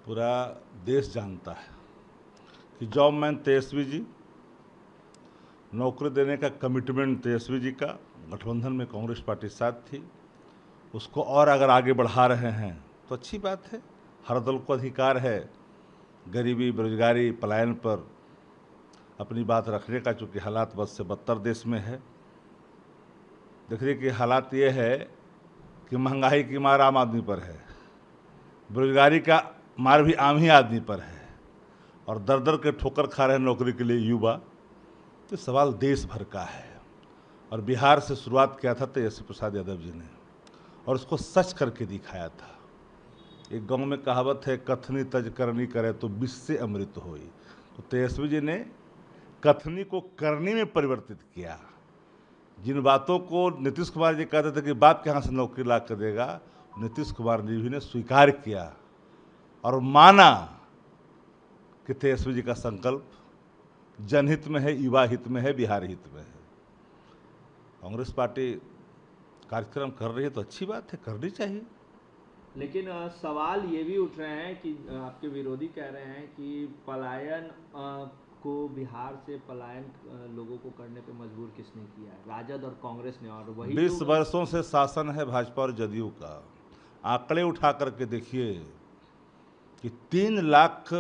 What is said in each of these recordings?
पूरा देश जानता है कि जॉब मैन तेजस्वी जी, नौकरी देने का कमिटमेंट तेजस्वी जी का, गठबंधन में कांग्रेस पार्टी साथ थी, उसको और अगर आगे बढ़ा रहे हैं तो अच्छी बात है। हर दल को अधिकार है गरीबी, बेरोजगारी, पलायन पर अपनी बात रखने का, चूँकि हालात बद से बदतर देश में है। देखिए कि हालात ये है कि महंगाई की मार आम आदमी पर है, बेरोजगारी का मार भी आम ही आदमी पर है, और दर दर के ठोकर खा रहे हैं नौकरी के लिए युवा। तो सवाल देश भर का है। और बिहार से शुरुआत किया था तेजस्वी प्रसाद यादव जी ने, और उसको सच करके दिखाया था। एक गांव में कहावत है, कथनी तज करनी करे तो विष से अमृत होई। तो तेजस्वी जी ने कथनी को करनी में परिवर्तित किया। जिन बातों को नीतीश कुमार जी कहते थे कि बाप के यहाँ से नौकरी ला कर देगा, नीतीश कुमार जी ने स्वीकार किया और माना कि तेजस्वी जी का संकल्प जनहित में है, युवा हित में है, बिहार हित में है। कांग्रेस पार्टी कार्यक्रम कर रही है तो अच्छी बात है, करनी चाहिए। लेकिन सवाल ये भी उठ रहे हैं कि आपके विरोधी कह रहे हैं कि पलायन को बिहार से पलायन लोगों को करने पे मजबूर किसने किया है? राजद और कांग्रेस ने, और वही 20 लोग। वर्षों से शासन है भाजपा और जदयू का। आंकड़े उठा करके देखिए कि 3 लाख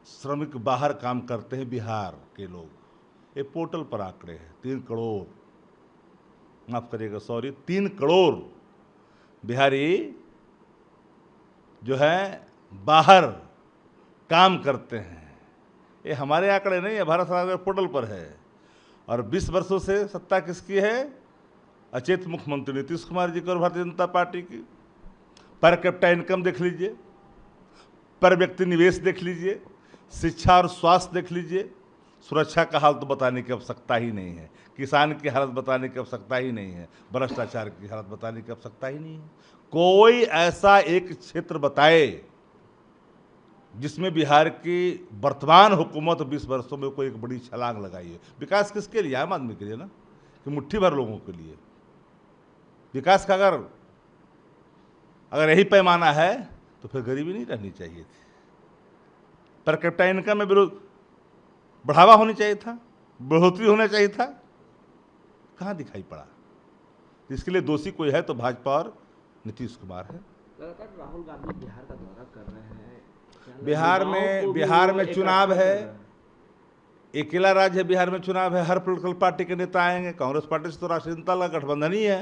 श्रमिक बाहर काम करते हैं बिहार के लोग। ये पोर्टल पर आंकड़े हैं। 3 करोड़, माफ करिएगा, सॉरी, 3 करोड़ बिहारी जो है बाहर काम करते हैं। ये हमारे आंकड़े नहीं है, भारत सरकार के पोर्टल पर है। और 20 वर्षों से सत्ता किसकी है? अचेत मुख्यमंत्री नीतीश कुमार जी की और भारतीय जनता पार्टी की। पर कैपिटा इनकम देख लीजिए, पर व्यक्ति निवेश देख लीजिए, शिक्षा और स्वास्थ्य देख लीजिए, सुरक्षा का हाल तो बताने की आवश्यकता ही नहीं है, किसान की हालत बताने की आवश्यकता ही नहीं है, भ्रष्टाचार की हालत बताने की आवश्यकता ही नहीं है। कोई ऐसा एक क्षेत्र बताए जिसमें बिहार की वर्तमान हुकूमत 20 वर्षों में कोई एक बड़ी छलांग लगाई है। विकास किसके लिए? आम आदमी के लिए ना, कि मुट्ठी भर लोगों के लिए। विकास का अगर यही पैमाना है तो फिर गरीबी नहीं रहनी चाहिए थी। पर कैपिटा इनकम में विरोध बढ़ावा होनी चाहिए था, बढ़ोतरी होना चाहिए था, कहाँ दिखाई पड़ा? इसके लिए दोषी कोई है तो भाजपा और नीतीश कुमार है। लगातार राहुल गांधी बिहार का दौरा कर रहे हैं, क्या बिहार में चुनाव है, रहे हैं? अकेला राज्य है, बिहार में चुनाव है, हर पॉलिटिकल पार्टी के नेता आएंगे। कांग्रेस पार्टी से तो राष्ट्रीय जनता दल का गठबंधन ही है,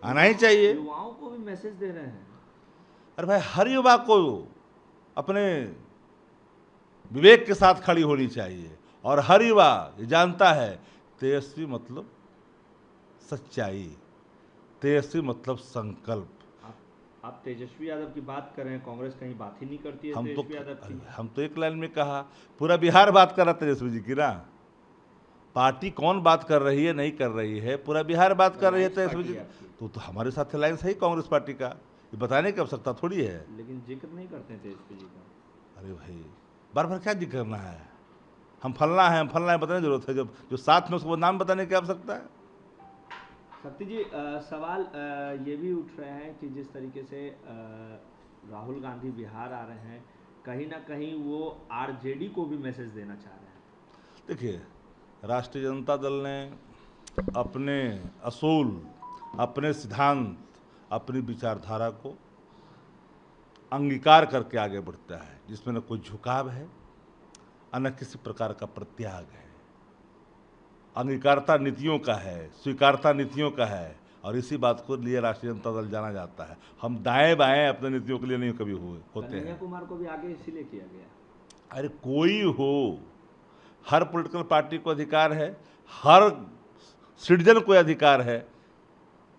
आना ही चाहिए। युवाओं को भी मैसेज दे रहे हैं। अरे भाई, हर युवा को अपने विवेक के साथ खड़ी होनी चाहिए, और हर युवा ये जानता है तेजस्वी मतलब सच्चाई, तेजस्वी मतलब संकल्प। आप तेजस्वी यादव की बात कर रहे हैं, कांग्रेस कहीं बात ही नहीं करती है तेजस्वी यादव की। हम तो एक लाइन में कहा, पूरा बिहार बात कर रहा तेजस्वी जी की ना। पार्टी कौन बात कर रही है, नहीं कर रही है, पूरा बिहार बात कर रही है तेजस्वी जी। तो हमारे साथ अलायंस है कांग्रेस पार्टी का, ये बताने की आवश्यकता थोड़ी है। लेकिन जिक्र नहीं करते हैं तेजस्वी जी का। अरे भाई, बार बार क्या जिक्र करना है? हम फलना है, हम फलना है बताने की जरूरत है, जब जो साथ में उसको नाम बताने की आवश्यकता है। शक्ति जी, सवाल ये भी उठ रहे हैं कि जिस तरीके से राहुल गांधी बिहार आ रहे हैं, कहीं ना कहीं वो आरजेडी को भी मैसेज देना चाह रहे हैं। देखिए, राष्ट्रीय जनता दल ने अपने असूल, अपने सिद्धांत, अपनी विचारधारा को अंगीकार करके आगे बढ़ता है, जिसमें न कोई झुकाव है और न किसी प्रकार का प्रत्याग है। अंगीकारता नीतियों का है, स्वीकारता नीतियों का है, और इसी बात को लिए राष्ट्रीय जनता दल जाना जाता है। हम दाएं बाएं अपने नीतियों के लिए नहीं कभी होते कन्हैया हैं। कुमार को भी आगे इसीलिए किया गया। अरे कोई हो, हर पॉलिटिकल पार्टी को अधिकार है, हर सिटीजन को अधिकार है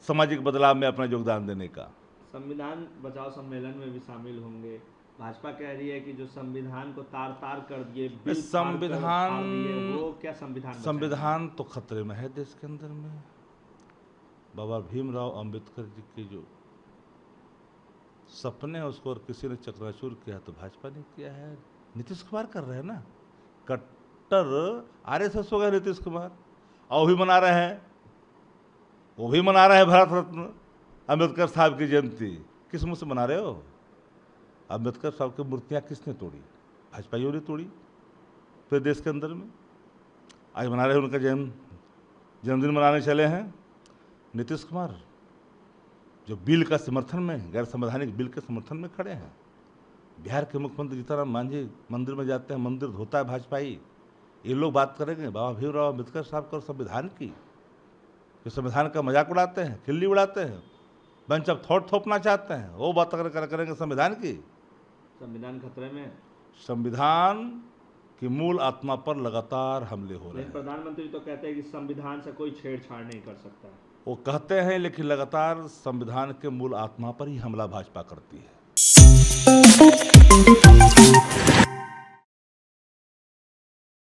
सामाजिक बदलाव में अपना योगदान देने का। संविधान बचाओ सम्मेलन में भी शामिल होंगे। भाजपा कह रही है कि जो संविधान को तार तार कर दिए, बिल संविधान फाड़ दिए, वो क्या संविधान संविधान तो खतरे में है देश के अंदर में। बाबा भीमराव अंबेडकर जी के जो सपने हैं उसको और किसी ने चकनाचूर किया तो भाजपा ने किया है, नीतीश कुमार कर रहे हैं ना। कट्टर आरएसएस हो गए नीतीश कुमार, और वो भी मना रहे हैं, वो भी मना रहे हैं भारत रत्न अम्बेडकर साहब की जयंती। किस मुंह से मना रहे हो? अम्बेडकर साहब की मूर्तियाँ किसने तोड़ी? भाजपाइयों ने तोड़ी पूरे देश के अंदर में। आज मना रहे उनका जन्मदिन मनाने चले हैं नीतीश कुमार, जो बिल का समर्थन में, गैर संवैधानिक बिल के समर्थन में खड़े हैं। बिहार के मुख्यमंत्री जीतन मांझी मंदिर में जाते हैं, मंदिर धोता है भाजपाई। ये लोग बात करेंगे बाबा भीमराव अम्बेडकर साहब का संविधान की, जो संविधान का मजाक उड़ाते हैं, खिल्ली उड़ाते हैं, बेंच ऑफ थॉट थोपना चाहते हैं, वो बात करेंगे संविधान की। संविधान खतरे में। संविधान की मूल आत्मा पर लगातार हमले हो रहे हैं। प्रधानमंत्री तो कहते हैं कि संविधान से कोई छेड़छाड़ नहीं कर सकता है। वो कहते हैं, लेकिन लगातार संविधान के मूल आत्मा पर ही हमला भाजपा करती है।